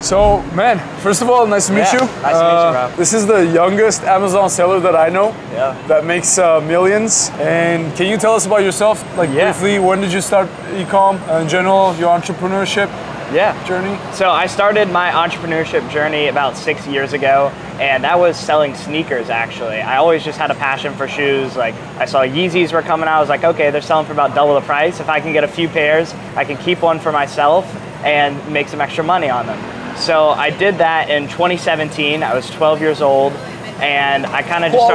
So, man, first of all, nice to meet you. Nice to meet you, bro. This is the youngest Amazon seller that I know. Yeah. That makes millions. And can you tell us about yourself, like briefly? When did you start e-com? In general, your entrepreneurship journey? So I started my entrepreneurship journey about 6 years ago, and that was selling sneakers, actually. I always just had a passion for shoes. Like, I saw Yeezys were coming out. I was like, okay, they're selling for about double the price. If I can get a few pairs, I can keep one for myself and make some extra money on them. So I did that in 2017. I was 12 years old. And I kind of just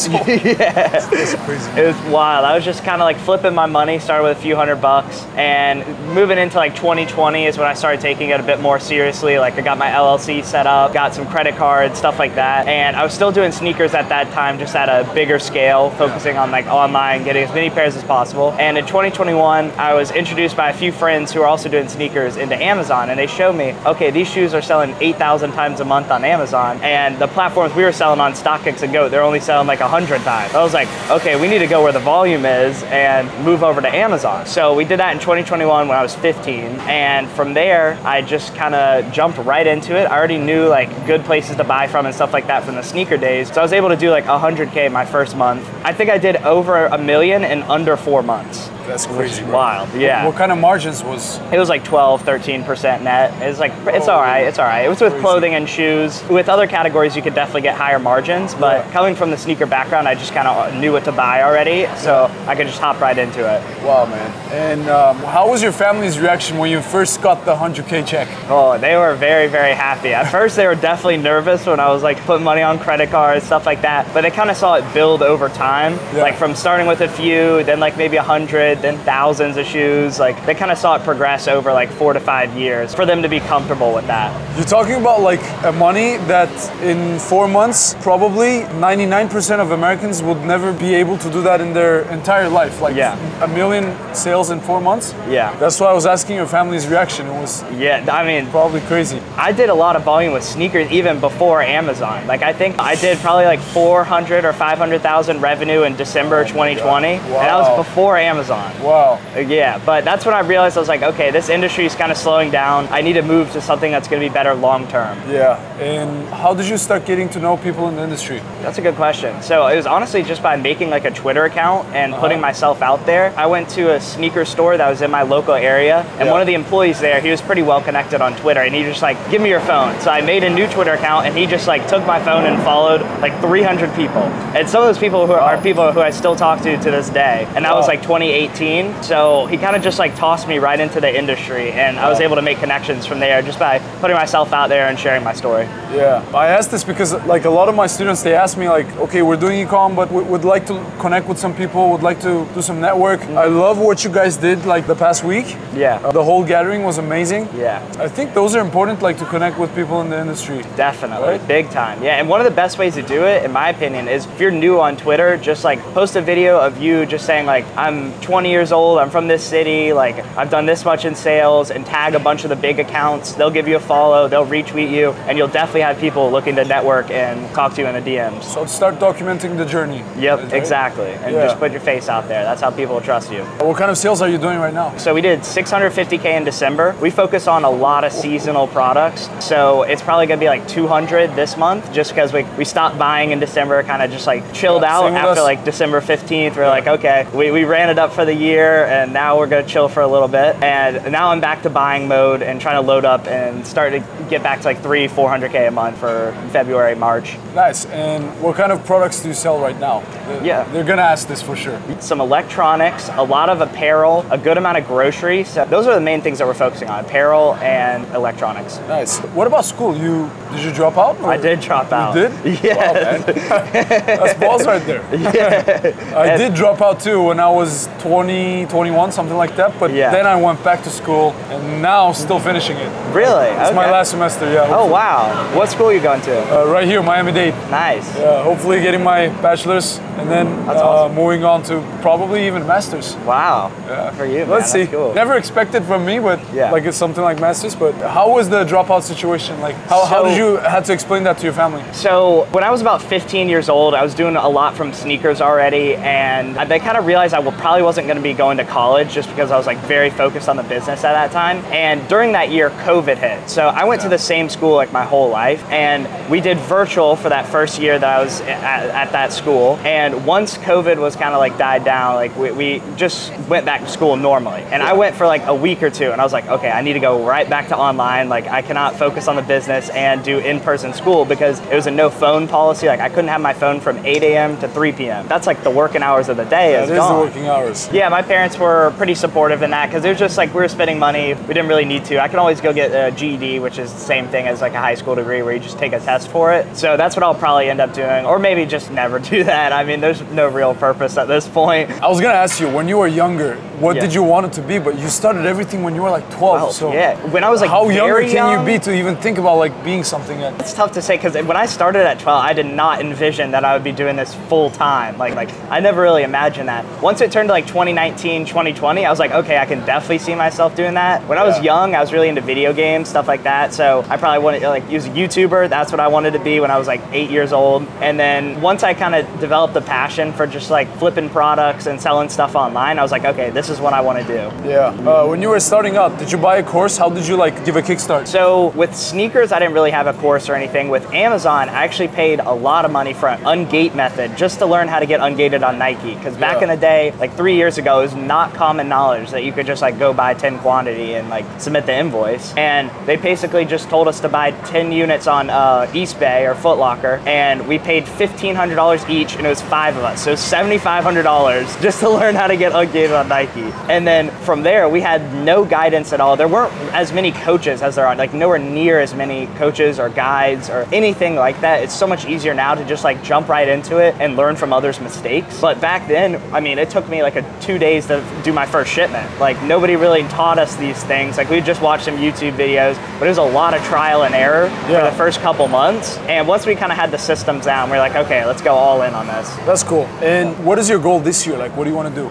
started. That's crazy. It was wild. I was just kind of like flipping my money, started with a few $100, and moving into like 2020 is when I started taking it a bit more seriously. Like I got my LLC set up, got some credit cards, stuff like that. And I was still doing sneakers at that time, just at a bigger scale, focusing on like online, getting as many pairs as possible. And in 2021, I was introduced by a few friends who are also doing sneakers into Amazon, and they showed me, okay, these shoes are selling 8,000 times a month on Amazon, and the platforms we were selling on StockX and Goat, they're only selling like 100 times. I was like, okay, we need to go where the volume is and move over to Amazon. So we did that in 2021 when I was 15. And from there, I just kind of jumped right into it. I already knew like good places to buy from and stuff like that from the sneaker days. So I was able to do like 100K my first month. I think I did over $1 million in under 4 months. That's crazy. Wild, yeah. What kind of margins was? It was like 12, 13% net. It was like, it's all right, it's all right. It was with clothing and shoes. With other categories, you could definitely get higher margins, but coming from the sneaker background, I just kind of knew what to buy already, so I could just hop right into it. Wow, man. And how was your family's reaction when you first got the 100K check? Oh, they were very, very happy. At first, they were definitely nervous when I was like putting money on credit cards, stuff like that, but they kind of saw it build over time, like from starting with a few, then like maybe 100, then thousands of shoes. Like they kind of saw it progress over like 4 to 5 years for them to be comfortable with that. You're talking about like a money that in 4 months, probably 99% of Americans would never be able to do that in their entire life. Like $1 million sales in 4 months. Yeah. That's why I was asking your family's reaction. It was I mean, probably crazy. I did a lot of volume with sneakers even before Amazon. Like I think I did probably like 400 or 500,000 revenue in December 2020. Wow. And that was before Amazon. Wow. Yeah, but that's when I realized I was like, okay, this industry is kind of slowing down. I need to move to something that's going to be better long term. Yeah, and how did you start getting to know people in the industry? That's a good question. So it was honestly just by making like a Twitter account and putting myself out there. I went to a sneaker store that was in my local area, and one of the employees there, he was pretty well connected on Twitter, and he just like, give me your phone. So I made a new Twitter account, and he just like took my phone and followed like 300 people. And some of those people who are people who I still talk to this day. And that was like 2018. So he kind of just like tossed me right into the industry, and I was able to make connections from there just by putting myself out there and sharing my story. Yeah, I asked this because like a lot of my students, they ask me like, okay, we're doing e-com, but we would like to connect with some people, would like to do some network. I love what you guys did like the past week. Yeah. The whole gathering was amazing. Yeah. I think those are important, like to connect with people in the industry. Definitely, big time. Yeah, and one of the best ways to do it, in my opinion, is if you're new on Twitter, just like post a video of you just saying like, I'm 20 years old, I'm from this city, like I've done this much in sales, and tag a bunch of the big accounts. They'll give you a follow, they'll retweet you, and you'll definitely have people looking to network and talk to you in the DMs. So start documenting the journey. Yep, right? Exactly. And just put your face out there. That's how people will trust you. What kind of sales are you doing right now? So we did 650K in December. We focus on a lot of seasonal products. So it's probably gonna be like 200 this month, just because we stopped buying in December, kind of just like chilled out after like December 15th. We're like, okay, we ran it up for the year, and now we're gonna chill for a little bit. And now I'm back to buying mode and trying to load up and start to get back to like 300-400K a month for February, March. Nice. And what kind of products do you sell right now? They're gonna ask this for sure. Some electronics, a lot of apparel, a good amount of groceries. So those are the main things that we're focusing on, apparel and electronics. Nice. What about school? Did you drop out? I did drop out. You did? Yes. Wow, man. That's balls right there. Yeah. I did drop out too when I was 20, 21, something like that. But then I went back to school, and now still finishing it. Really? It's my last semester, yeah. Hopefully. Oh, wow. What school are you going to? Right here, Miami-Dade. Nice. Yeah, hopefully getting my bachelor's, and then awesome. Moving on to probably even master's. Wow. Yeah. For you, man. Let's see. Cool. Never expected from me, but like it's something like master's. But how was the dropout situation? Like, how did you have to explain that to your family? So when I was about 15 years old, I was doing a lot from sneakers already, and they kind of realized I probably wasn't wasn't going to be going to college just because I was like very focused on the business at that time. And during that year, COVID hit. So I went to the same school like my whole life, and we did virtual for that first year that I was at that school. And once COVID was kind of like died down, like we just went back to school normally. And I went for like a week or two, and I was like, okay, I need to go right back to online. Like I cannot focus on the business and do in-person school because it was a no phone policy. Like I couldn't have my phone from 8 a.m. to 3 p.m. That's like the working hours of the day. That is the working hours. Yeah, my parents were pretty supportive in that because it was just like we were spending money. We didn't really need to. I could always go get a GED, which is the same thing as like a high school degree where you just take a test for it. So that's what I'll probably end up doing, or maybe just never do that. I mean, there's no real purpose at this point. I was gonna ask you, when you were younger, what did you want it to be? But you started everything when you were like 12. So yeah, when I was like how very young can you be to even think about like being something? It's tough to say because when I started at 12, I did not envision that I would be doing this full time. Like I never really imagined that. Once it turned to like 2019, 2020, I was like, okay, I can definitely see myself doing that. When I was young, I was really into video games, stuff like that. So I probably wanted to like use a YouTuber. That's what I wanted to be when I was like 8 years old. And then once I kind of developed the passion for just like flipping products and selling stuff online, I was like, okay, this is what I want to do. Yeah. When you were starting out, did you buy a course? How did you like give a kickstart? So with sneakers, I didn't really have a course or anything. With Amazon, I actually paid a lot of money for an ungate method just to learn how to get ungated on Nike. Because back in the day, like 3 years ago, it was not common knowledge that you could just like go buy 10 quantity and like submit the invoice. And they basically just told us to buy 10 units on Eastbay or Foot Locker, and we paid $1,500 each, and it was 5 of us. So $7,500 just to learn how to get ungated on Nike. And then from there, we had no guidance at all. There weren't as many coaches as there are, like nowhere near as many coaches or guides or anything like that. It's so much easier now to just like jump right into it and learn from others' mistakes. But back then, I mean, it took me like 2 days to do my first shipment. Like nobody really taught us these things. Like we just watched some YouTube videos, but it was a lot of trial and error for the first couple months. And once we kind of had the systems down, we're like, okay, let's go all in on this. That's cool. And what is your goal this year? Like, what do you want to do?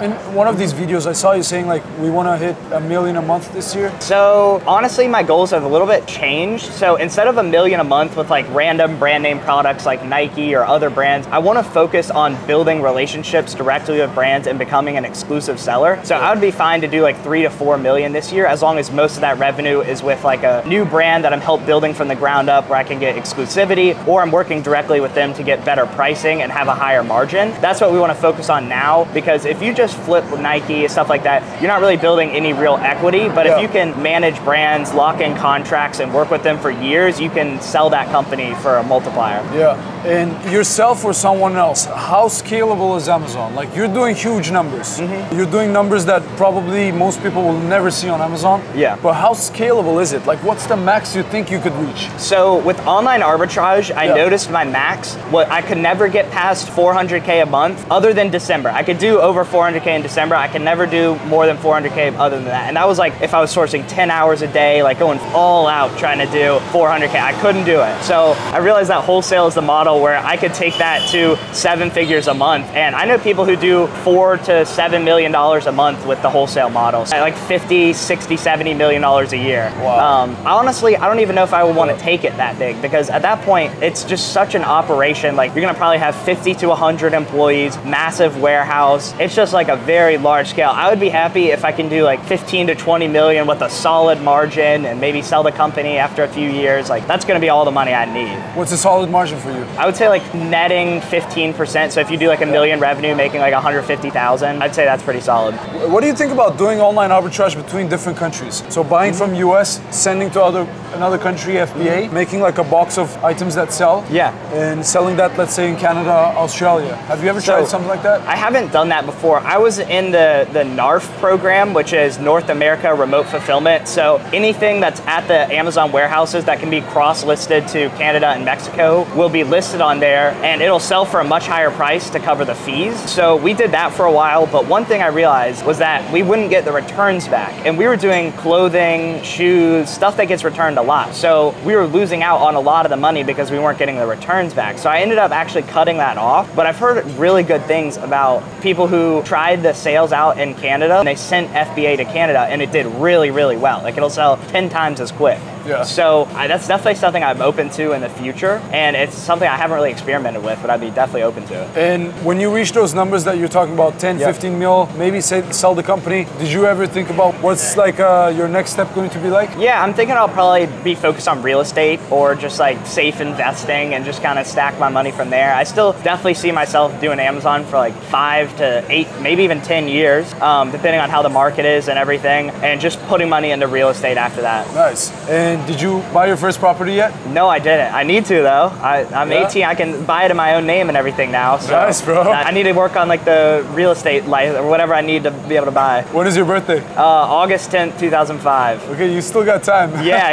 In one of these videos, I saw you saying like, we want to hit 1 million a month this year. So honestly, my goals have a little bit changed. So instead of 1 million a month with like random brand name products like Nike or other brands, I want to focus on building relationships directly with brands and becoming an exclusive seller. So I would be fine to do like 3 to 4 million this year, as long as most of that revenue is with like a new brand that I'm helping building from the ground up where I can get exclusivity, or I'm working directly with them to get better pricing and have a higher margin. That's what we want to focus on now, because if you just flip with Nike and stuff like that, you're not really building any real equity. But if you can manage brands, lock in contracts, and work with them for years, you can sell that company for a multiplier. Yeah. And yourself or someone else, how scalable is Amazon? Like you're doing huge numbers. You're doing numbers that probably most people will never see on Amazon. Yeah. But how scalable is it? Like what's the max you think you could reach? So with online arbitrage, I noticed my max, I could never get past 400K a month other than December. I could do over 400K in December. I could never do more than 400K other than that. And that was like if I was sourcing 10 hours a day, like going all out trying to do 400K. I couldn't do it. So I realized that wholesale is the model where I could take that to 7 figures a month. And I know people who do $4 to $7 million a month with the wholesale model. So like 50, 60, 70 million dollars a year. Wow. Honestly, I don't even know if I would want to take it that big, because at that point, it's just such an operation. Like you're gonna probably have 50 to 100 employees, massive warehouse. It's just like a very large scale. I would be happy if I can do like 15 to 20 million with a solid margin and maybe sell the company after a few years. Like that's gonna be all the money I need. What's a solid margin for you? I would say like netting 15%. So if you do like $1 million revenue, making like 150,000, I'd say that's pretty solid. What do you think about doing online arbitrage between different countries? So buying from US, sending to another country, FBA, making like a box of items that sell. Yeah. And selling that, let's say in Canada, Australia. Have you ever tried something like that? I haven't done that before. I was in the NARF program, which is North America Remote Fulfillment. So anything that's at the Amazon warehouses that can be cross-listed to Canada and Mexico will be listed on there, and it'll sell for a much higher price to cover the fees. So we did that for a while, but one thing I realized was that we wouldn't get the returns back. And we were doing clothing, shoes, stuff that gets returned a lot. So we were losing out on a lot of the money because we weren't getting the returns back. So I ended up actually cutting that off. But I've heard really good things about people who tried the sales out in Canada and they sent FBA to Canada, and it did really, really well. Like it'll sell 10 times as quick. Yeah. So that's definitely something I'm open to in the future, and it's something I haven't really experimented with, but I'd be definitely open to it. And when you reach those numbers that you're talking about, 10, 15 mil, maybe sell the company, did you ever think about what's like your next step going to be like? Yeah, I'm thinking I'll probably be focused on real estate or just like safe investing and just kind of stack my money from there. I still definitely see myself doing Amazon for like 5 to 8, maybe even 10 years, depending on how the market is and everything, and just putting money into real estate after that. Nice. And did you buy your first property yet? No, I didn't. I need to though. I'm 18, I can buy it in my own name and everything now. So nice, bro. I need to work on like the real estate life or whatever I need to be able to buy. When is your birthday? August 10th, 2005. Okay, you still got time. Yeah,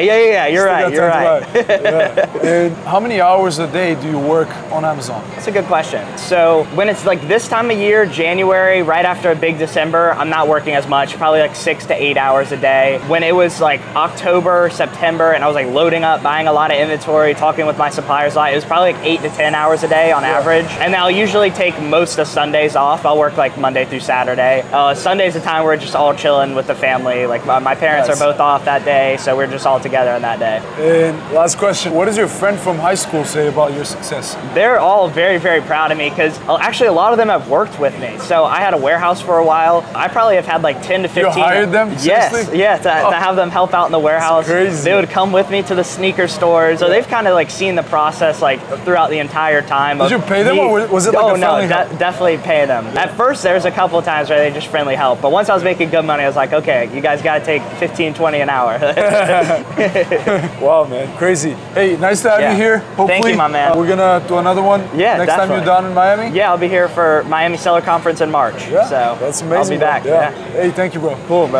you're right, you're right. Yeah. And how many hours a day do you work on Amazon? That's a good question. So when it's like this time of year, January, right after a big December, I'm not working as much, probably like 6 to 8 hours a day. When it was like October, September, and I was like loading up, buying a lot of inventory, talking with my suppliers a lot, it was probably like 8 to 10 hours a day on average. And I'll usually take most of Sundays off. I'll work like Monday through Saturday. Sunday's the time we're just all chilling with the family. Like my parents are both off that day, so we're just all together on that day. And last question, what does your friend from high school say about your success? They're all very, very proud of me because actually a lot of them have worked with me. So I had a warehouse for a while. I probably have had like 10 to 15. You hired them? Yes, Seriously? yeah, to have them help out in the warehouse. That's crazy. They would come with me to the sneaker stores. So they've kind of like seen the process like throughout the entire time. Did you pay them or was it like a friendly help? Definitely pay them. Yeah. At first, there's a couple of times where they just friendly help. But once I was making good money, I was like, okay, you guys got to take 15, 20 an hour. Wow, man, crazy. Hey, nice to have you here. Hopefully, thank you, my man. We're gonna do another one next time you're down in Miami. Yeah, I'll be here for Miami Seller Conference in March. Yeah, so that's amazing. I'll be back. Yeah. Hey, thank you, bro. Cool, bro.